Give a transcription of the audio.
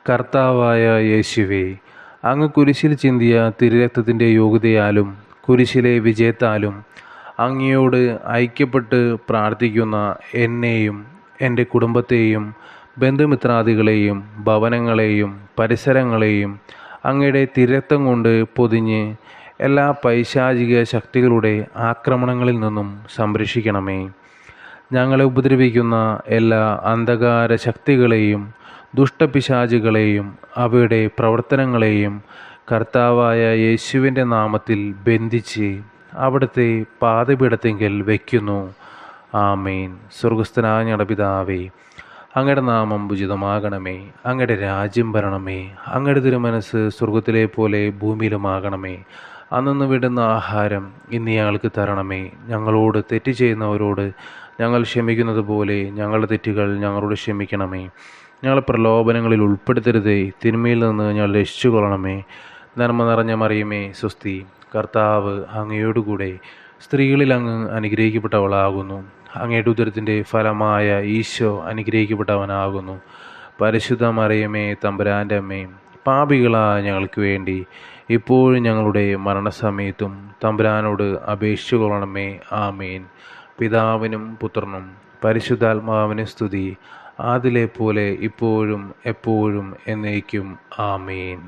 കർത്താവായ യേശുവേ, അങ്ങ് കുരിശിൽ ചിന്തിയ തിരുരക്തത്തിൻ്റെ യോഗ്യതയാലും കുരിശിലെ വിജയത്താലും അങ്ങയോട് ഐക്യപ്പെട്ട് പ്രാർത്ഥിക്കുന്ന എന്നെയും എൻ്റെ കുടുംബത്തെയും ബന്ധുമിത്രാദികളെയും ഭവനങ്ങളെയും പരിസരങ്ങളെയും അങ്ങയുടെ തിരുരക്തം കൊണ്ട് പൊതിഞ്ഞ് എല്ലാ പൈശാചിക ശക്തികളുടെ ആക്രമണങ്ങളിൽ നിന്നും സംരക്ഷിക്കണമേ. ഞങ്ങളെ ഉപദ്രവിക്കുന്ന എല്ലാ അന്ധകാര ശക്തികളെയും ദുഷ്ടപിശാചുകളെയും അവയുടെ പ്രവർത്തനങ്ങളെയും കർത്താവായ യേശുവിൻ്റെ നാമത്തിൽ ബന്ധിച്ച് അവിടുത്തെ പാദപീഠത്തിങ്കൽ വയ്ക്കുന്നു. ആമേൻ. സ്വർഗസ്ഥനായ ഞങ്ങളുടെ പിതാവേ, അങ്ങയുടെ നാമം ഉചിതമാകണമേ. അങ്ങയുടെ രാജ്യം വരണമേ. അങ്ങയുടെ തിരുമനസ് സ്വർഗത്തിലെ പോലെ ഭൂമിയിലുമാകണമേ. അന്നു വിടുന്ന ആഹാരം ഇന്ന് ഞങ്ങൾക്ക് തരണമേ. ഞങ്ങളോട് തെറ്റ് ചെയ്യുന്നവരോട് ഞങ്ങൾ ക്ഷമിക്കുന്നത് പോലെ ഞങ്ങളുടെ തെറ്റുകൾ ഞങ്ങളോട് ക്ഷമിക്കണമേ. ഞങ്ങളെ പ്രലോഭനങ്ങളിൽ ഉൾപ്പെടുത്തരുതേ, തിന്മയിൽ നിന്ന് ഞങ്ങൾ രക്ഷിച്ചുകൊള്ളണമേ. നന്മ നിറഞ്ഞ മറിയമേ സ്വസ്തി, കർത്താവ് അങ്ങയോടുകൂടെ സ്ത്രീകളിൽ അങ്ങ് അനുഗ്രഹിക്കപ്പെട്ടവളാകുന്നു. അങ്ങയുടെ ഉദരത്തിൻ്റെ ഫലമായ ഈശോ അനുഗ്രഹിക്കപ്പെട്ടവനാകുന്നു. പരിശുദ്ധ മറിയമേ തമ്പുരാൻ്റെ അമ്മേ, പാപികളായ ഞങ്ങൾക്ക് വേണ്ടി ഇപ്പോഴും ഞങ്ങളുടെ മരണസമയത്തും തമ്പുരാനോട് അപേക്ഷിച്ചു കൊള്ളണമേ. ആമേൻ. പിതാവിനും പുത്രനും പരിശുദ്ധാത്മാവിനും സ്തുതി, ആദിലെ പോലെ ഇപ്പോഴും എപ്പോഴും എന്നേക്കും. ആമേൻ.